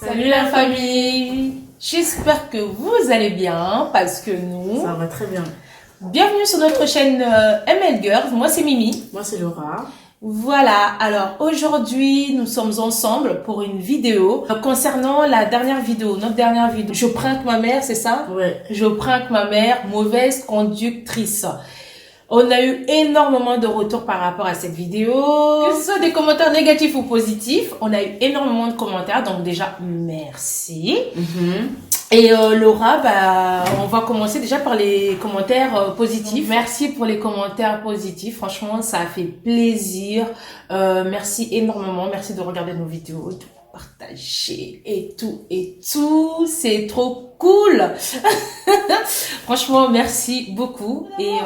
Salut la famille. J'espère que vous allez bien parce que nous... Ça va très bien. Bienvenue sur notre chaîne ML Girls. Moi c'est Mimi. Moi c'est Laura. Voilà, alors aujourd'hui nous sommes ensemble pour une vidéo concernant la dernière vidéo, notre dernière vidéo. Je prank ma mère, c'est ça? Ouais. Je prank ma mère, mauvaise conductrice. On a eu énormément de retours par rapport à cette vidéo, que ce soit des commentaires négatifs ou positifs. On a eu énormément de commentaires, donc déjà merci. Et Laura, on va commencer déjà par les commentaires positifs. Merci pour les commentaires positifs. Franchement, ça a fait plaisir. Merci énormément. Merci de regarder nos vidéos, de partager et tout. C'est trop cool. Franchement, merci beaucoup et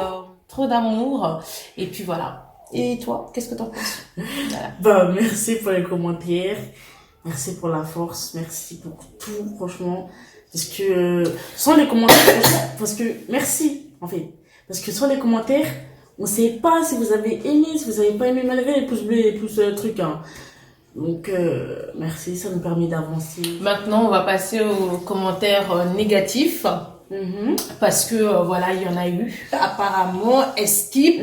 trop d'amour. Et puis voilà. Et toi, qu'est-ce que t'en penses? Voilà. Merci pour les commentaires. Merci pour la force. Merci pour tout, franchement. Parce que sans les commentaires, parce que merci en fait, parce que sans les commentaires, on sait pas si vous avez aimé, si vous avez pas aimé, malgré les pouces bleus et les pouces trucs. Hein. Donc merci, ça nous permet d'avancer. Maintenant, on va passer aux commentaires négatifs. Parce que voilà, il y en a eu. Apparemment, Escape.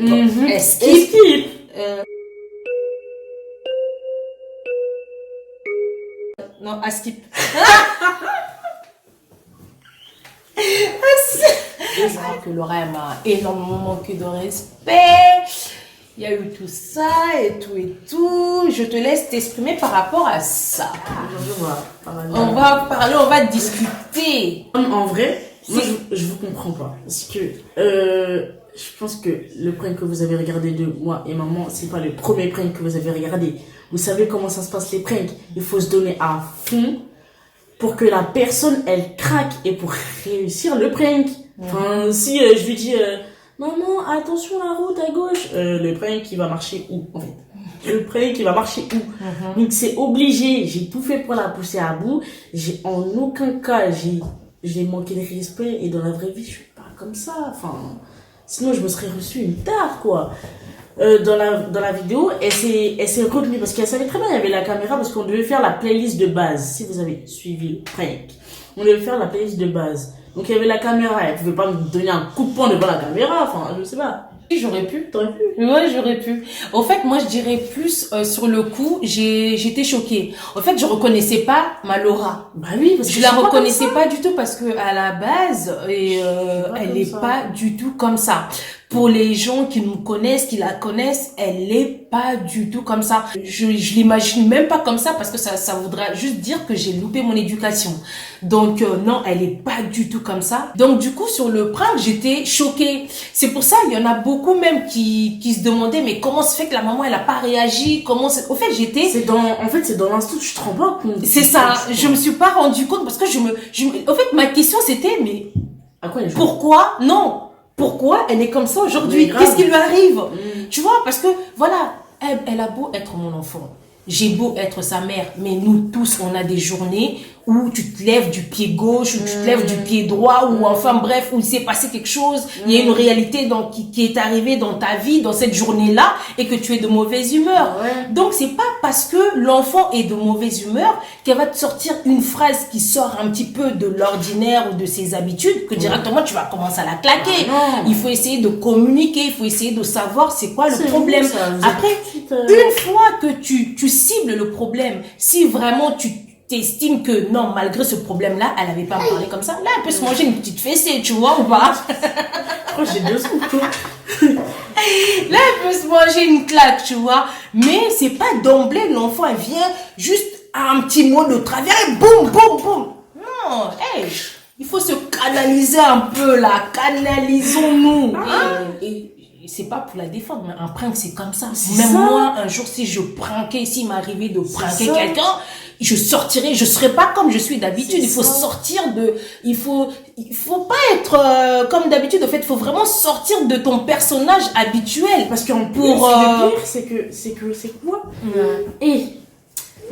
Non, Askip. Je vois que Laura m'a énormément manqué de respect. Il y a eu tout ça et tout. Je te laisse t'exprimer par rapport à ça. On va parler, on va discuter. En vrai, moi je vous comprends pas. Parce que je pense que le prank que vous avez regardé de moi et maman, c'est pas le premier prank que vous avez regardé. Vous savez comment ça se passe les pranks. Il faut se donner à fond pour que la personne elle craque et pour réussir le prank. Enfin, si je lui dis maman, attention la route à gauche, le prank il va marcher où en fait? Le prank il va marcher où? Donc c'est obligé, j'ai tout fait pour la pousser à bout. J'ai en aucun cas j'ai manqué de respect et dans la vraie vie je suis pas comme ça. Enfin, sinon je me serais reçu une tarte quoi. Dans la vidéo, elle s'est retenue parce qu'elle savait très bien il y avait la caméra parce qu'on devait faire la playlist de base. Si vous avez suivi le prank, on devait faire la playlist de base. Donc il y avait la caméra, elle pouvait pas me donner un coup de poing devant la caméra, enfin je sais pas. J'aurais pu. T'aurais pu? Ouais, j'aurais pu. Au fait, moi, je dirais plus sur le coup, j'étais choquée. En fait, je reconnaissais pas ma Laura. Bah oui, parce que je la reconnaissais pas du tout parce que à la base, elle est pas du tout comme ça. Pour les gens qui nous connaissent, qui la connaissent, elle est pas du tout comme ça. Je l'imagine même pas comme ça parce que ça voudrait juste dire que j'ai loupé mon éducation. Donc non, elle est pas du tout comme ça. Donc du coup sur le prank, j'étais choquée. C'est pour ça il y en a beaucoup même qui se demandaient mais comment se fait que la maman elle a pas réagi, comment c'est... Au fait, j'étais c'est dans l'instant tu te rends pas compte. C'est ça, je me suis pas rendu compte parce que au fait ma question c'était mais à quoi elle joue? Pourquoi elle est comme ça aujourd'hui? Qu'est-ce qui lui arrive? Tu vois, parce que voilà, elle a beau être mon enfant, j'ai beau être sa mère, mais nous tous, on a des journées où tu te lèves du pied gauche, ou tu te lèves du pied droit, ou enfin bref, où il s'est passé quelque chose, il y a une réalité qui est arrivée dans ta vie, dans cette journée-là, et que tu es de mauvaise humeur. Donc c'est pas parce que l'enfant est de mauvaise humeur qu'elle va te sortir une phrase qui sort un petit peu de l'ordinaire ou de ses habitudes, que directement tu vas commencer à la claquer. Il faut essayer de communiquer, il faut essayer de savoir c'est quoi le problème. Après, une fois que tu cibles le problème, si vraiment tu t'estimes que non, malgré ce problème-là, elle avait pas parlé comme ça, là, elle peut se manger une petite fessée, tu vois, ou pas? J'ai deux sous. Là, elle peut se manger une claque, tu vois. Mais c'est pas d'emblée, l'enfant, elle vient juste à un petit mot de travers et boum, boum, boum. Non, il faut se canaliser un peu, là. Canalisons-nous. Et c'est pas pour la défendre, mais un prank, c'est comme ça. Même moi, un jour, si je prankais, s'il m'arrivait de pranker quelqu'un, je sortirais, je serais pas comme je suis d'habitude. Il faut sortir il faut pas être comme d'habitude. En fait, il faut vraiment sortir de ton personnage habituel. Parce qu'en plus, le pire, c'est que quoi? Et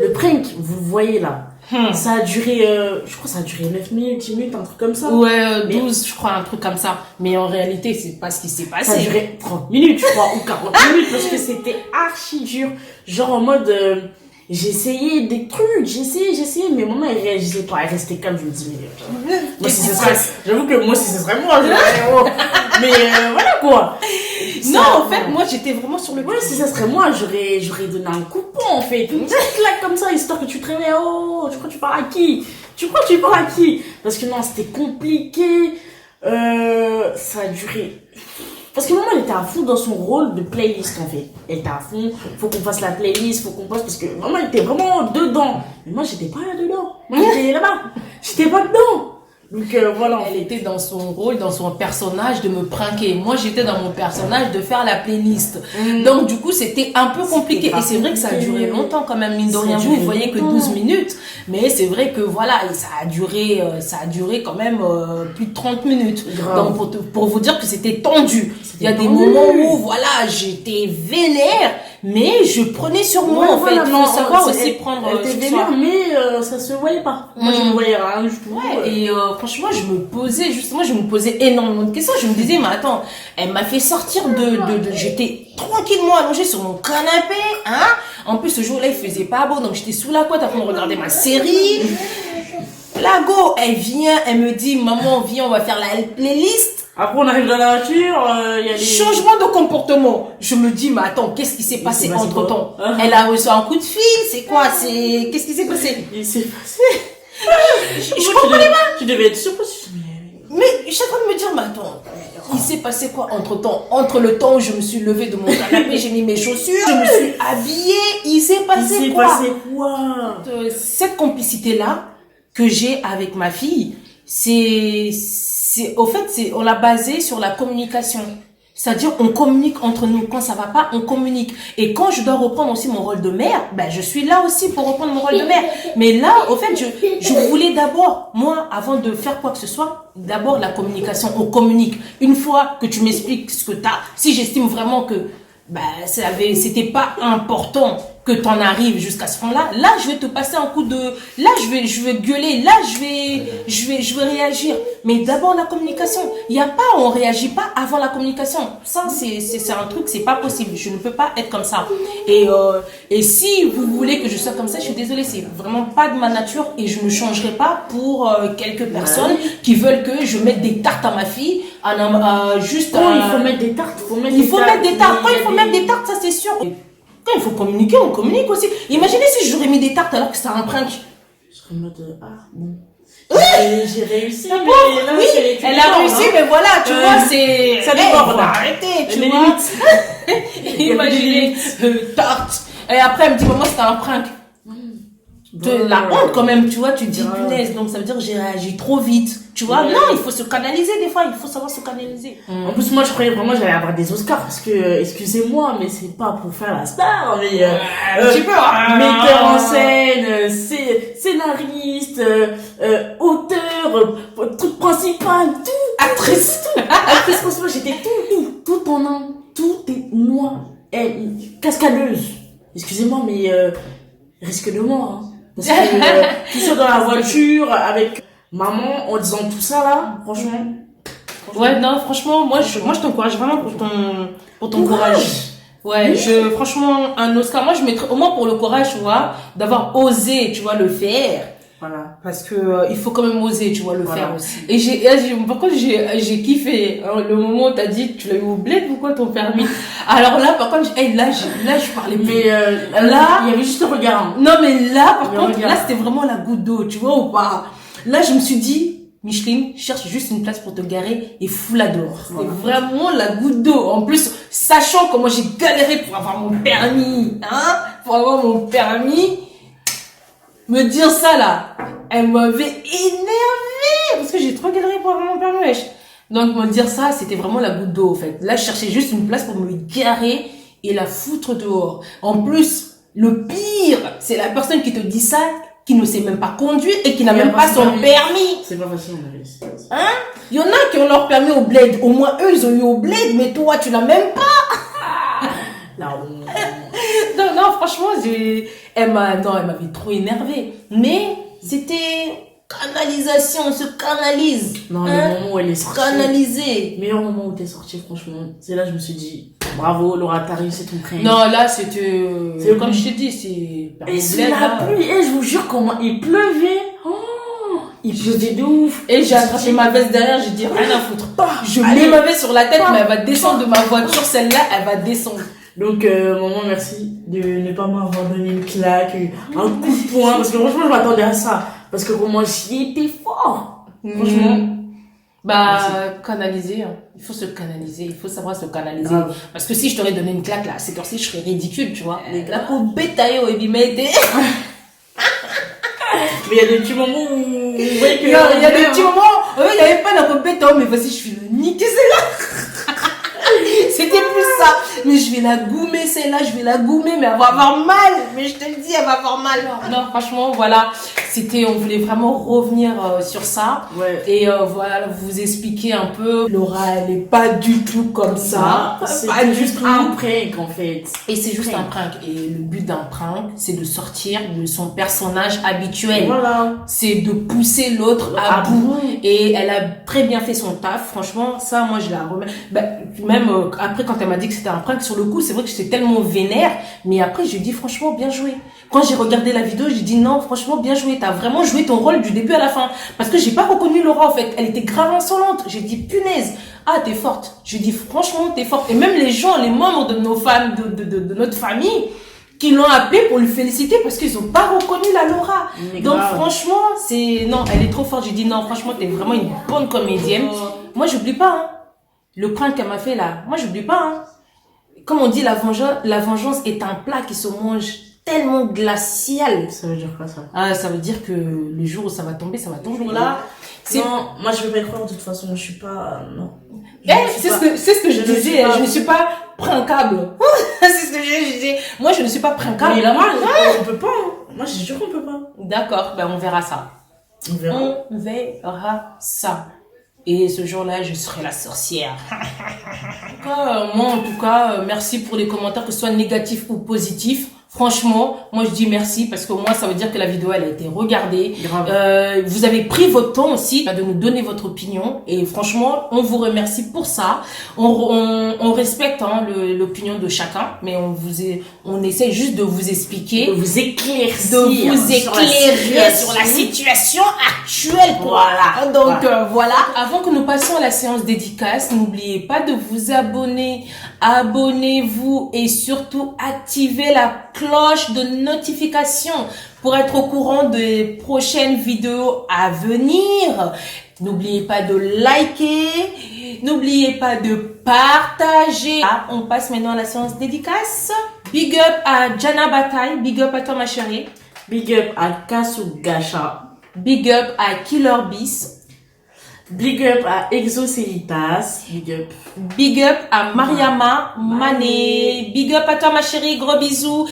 le prank, vous voyez là, ça a duré, je crois que ça a duré 9 minutes, 10 minutes, un truc comme ça. Ouais, 12, je crois, un truc comme ça. Mais en réalité, c'est pas ce qui s'est passé. Ça a duré 30 minutes, je crois, ou 40 minutes, parce que c'était archi dur. Genre en mode, J'ai essayé des trucs, j'ai essayé, mais maman, elle réagissait pas, elle restait calme, je me dis, mais, moi, si ce serait, j'avoue que moi, si ce serait moi, mais, voilà, quoi. Non, en fait, moi, j'étais vraiment sur le ouais, si ça serait moi, j'aurais donné un coup de poing, en fait. Une petite claque comme ça, histoire que tu te réveilles, oh, tu crois que tu parles à qui? Parce que non, c'était compliqué, ça a duré. Parce que maman, elle était à fond dans son rôle de playlist, en fait. Elle était à fond, faut qu'on fasse la playlist, faut qu'on passe, parce que maman, elle était vraiment dedans. Mais moi, j'étais pas là-dedans. Moi, j'étais là-bas. J'étais pas dedans. Donc, voilà. Elle était dans son rôle, dans son personnage de me pranker. Moi, j'étais dans mon personnage de faire la playlist. Donc, du coup, c'était un peu compliqué. Et c'est vrai que ça a duré longtemps quand même, mine de rien. Vous voyez que 12 minutes. Mais c'est vrai que voilà, ça a duré quand même plus de 30 minutes. Grave. Donc, pour vous dire que c'était tendu. Il y a des moments où, voilà, j'étais vénère, mais je prenais sur moi, en fait. Il faut savoir aussi prendre elle était vénère, mais ça se voyait pas. Moi, je ne voyais rien du tout. Ouais, et franchement, je me posais énormément de questions. Je me disais, mais attends, elle m'a fait sortir j'étais tranquillement allongée sur mon canapé, hein. En plus, ce jour-là, il faisait pas beau, donc j'étais sous la couette en train de regarder ma série. La go, elle vient, elle me dit, maman, viens, on va faire la playlist. Après, on arrive dans la voiture, il y a les... Changement de comportement. Je me dis, mais attends, qu'est-ce qui s'est passé entre temps? Elle a reçu un coup de fil, c'est quoi? Qu'est-ce qui s'est passé? Il s'est passé. Je comprenais pas. Tu devais être surprise. Mais je suis en train de me dire, mais attends, il s'est passé quoi entre temps? Entre le temps où je me suis levée de mon canapé, j'ai mis mes chaussures, je me suis habillée, il s'est passé quoi? Cette complicité-là que j'ai avec ma fille, au fait, on l'a basée sur la communication. C'est-à-dire, on communique entre nous. Quand ça va pas, on communique. Et quand je dois reprendre aussi mon rôle de mère, ben, je suis là aussi pour reprendre mon rôle de mère. Mais là, au fait, je voulais d'abord, moi, avant de faire quoi que ce soit, d'abord la communication. On communique. Une fois que tu m'expliques ce que t'as, si j'estime vraiment que, ben, c'était pas important que t'en arrives jusqu'à ce point-là, là, je vais te passer un coup de, là, je vais gueuler, là, je vais réagir. Mais d'abord, la communication. On réagit pas avant la communication. Ça, c'est un truc, c'est pas possible. Je ne peux pas être comme ça. Et si vous voulez que je sois comme ça, je suis désolée, c'est vraiment pas de ma nature et je ne changerai pas pour quelques personnes qui veulent que je mette des tartes à ma fille, juste, il faut mettre des tartes, il faut mettre des tartes. Quand il faut mettre des tartes, ça c'est sûr. Quand il faut communiquer, on communique aussi. Imaginez si j'aurais mis des tartes alors que c'était un prank. Je serais en mode, bon. J'ai réussi, mais là, oui, elle a réussi, mais voilà, tu vois, c'est... Ça déborde. Arrêtez, tu vois. Imaginez, tarte. Et après, elle me dit, maman, c'était un prank. La honte quand même, tu vois, tu te dis punaise, donc ça veut dire que j'ai réagi trop vite, tu vois. Non, il faut se canaliser des fois, il faut savoir se canaliser. En plus, moi je croyais vraiment que j'allais avoir des Oscars parce que, excusez-moi, mais c'est pas pour faire la star, mais metteur en scène, scénariste, auteur, truc principal, tout, actrice, franchement j'étais tout en un, tout est moi, cascadeuse, excusez-moi, mais risque de mort, hein. Parce que tout ça dans la voiture avec maman en disant tout ça là, franchement. Ouais, non, franchement, moi je t'encourage vraiment pour ton courage. Ouais, franchement, un Oscar, moi je mettrais au moins pour le courage, tu vois, d'avoir osé, tu vois, le faire. Voilà. Parce que il faut quand même oser, tu vois, le faire aussi. Et par contre, j'ai kiffé le moment où t'as dit tu l'as eu au bled ou quoi ton permis. Alors là, par contre, là je parlais plus. Mais là, il y avait juste le regard. Non, mais là, par contre, là c'était vraiment la goutte d'eau, tu vois ou pas. Là, je me suis dit, Micheline, cherche juste une place pour te garer et fous-la dehors. C'était vraiment la goutte d'eau. En plus, sachant comment j'ai galéré pour avoir mon permis, hein, pour avoir mon permis. Me dire ça là, elle m'avait énervé parce que j'ai trop galéré pour avoir mon permis, wesh. Donc me dire ça, c'était vraiment la goutte d'eau en fait. Là, je cherchais juste une place pour me garer et la foutre dehors. En plus, le pire, c'est la personne qui te dit ça, qui ne sait même pas conduire et qui n'a même pas son permis. C'est pas facile, on avait ça. Hein? Il y en a qui ont leur permis au bled. Au moins eux, ils ont eu au bled, mais toi, tu l'as même pas. Non, franchement, elle m'avait trop énervée. Mais c'était Canalisation, on se canalise. Non, le moment où elle est sortie. Canalisé. Meilleur moment où t'es sortie, franchement. C'est là, je me suis dit, bravo, Laura, t'as réussi ton prank. Non, là, c'était, comme je t'ai dit, c'est, et c'est la pluie, et je vous jure comment il pleuvait. Il pleuvait de ouf. Et j'ai attrapé ma veste derrière, j'ai dit rien à foutre. Je mets ma veste sur la tête, mais elle va descendre de ma voiture, celle-là, elle va descendre. Donc, maman, merci de ne pas m'avoir donné une claque, un coup de poing, parce que franchement, je m'attendais à ça. Parce que comment j'y étais fort. Franchement. Bah, canaliser, hein. Il faut se canaliser, il faut savoir se canaliser. Parce que si je t'aurais donné une claque, là, à cette heure-ci, je serais ridicule, tu vois. Les claques au bétail, au bébé. Mais il y a des petits moments où... Il y a des petits moments, il n'y avait pas la bête, mais vas-y, je vais le niquer celle-là. C'était plus ça. Mais je vais la goumer celle-là, je vais la goumer, mais elle va avoir mal. Mais je te le dis, elle va avoir mal. Non, franchement, voilà. On voulait vraiment revenir sur ça. Ouais. Et voilà, vous expliquer un peu. Laura, elle n'est pas du tout comme ça. C'est pas juste un prank, en fait. Et c'est juste un prank. Et le but d'un prank, c'est de sortir de son personnage habituel. Voilà. C'est de pousser l'autre à bout. Et elle a très bien fait son taf. Franchement, ça, moi, je la remets. Même après, quand elle m'a dit que c'était un prank, sur le coup, c'est vrai que j'étais tellement vénère. Mais après, je lui ai dit, franchement, bien joué. Quand j'ai regardé la vidéo, j'ai dit, non, franchement, bien joué. T'as vraiment joué ton rôle du début à la fin. Parce que j'ai pas reconnu Laura, en fait. Elle était grave insolente. J'ai dit, punaise. Ah, t'es forte. Je lui ai dit, franchement, t'es forte. Et même les gens, les membres de nos femmes, de notre famille, qui l'ont appelée pour lui féliciter parce qu'ils ont pas reconnu la Laura. Donc, franchement, non, elle est trop forte. J'ai dit, non, franchement, t'es vraiment une bonne comédienne. Moi, j'oublie pas, hein. Le prank qu'elle m'a fait là, moi, j'oublie pas, hein. Comme on dit, la vengeance est un plat qui se mange tellement glacial. Ça veut dire quoi, ça? Ah, ça veut dire que le jour où ça va tomber, ça va tomber. Là, non, moi, je vais pas y croire de toute façon. Je suis pas, non. C'est ce que je disais. Je ne suis pas prankable. C'est ce que je disais. Moi, je ne suis pas prankable. Mais là, moi, on peut pas. Moi, j'ai sûr qu'on peut pas. D'accord, on verra ça. On verra ça. Et ce jour-là, je serai la sorcière. En tout cas, merci pour les commentaires, que ce soit négatifs ou positifs. Franchement, moi je dis merci parce que moi ça veut dire que la vidéo elle a été regardée. Vous avez pris votre temps aussi de nous donner votre opinion et franchement on vous remercie pour ça. On respecte l'opinion de chacun, mais on essaie juste de vous expliquer, de vous éclaircir sur la situation actuelle. Voilà. Donc voilà. Avant que nous passions à la séance dédicace, n'oubliez pas de vous abonner. Abonnez-vous et surtout activez la cloche de notification pour être au courant des prochaines vidéos à venir. N'oubliez pas de liker, n'oubliez pas de partager. On passe maintenant à la séance dédicace. Big up à Jana Bataille, big up à toi ma chérie. Big up à Kasu Gacha. Big up à Killer Bis. Big up à Exocelitas. Big up. Big up à Mariama Mané. Big up à toi ma chérie, gros bisous.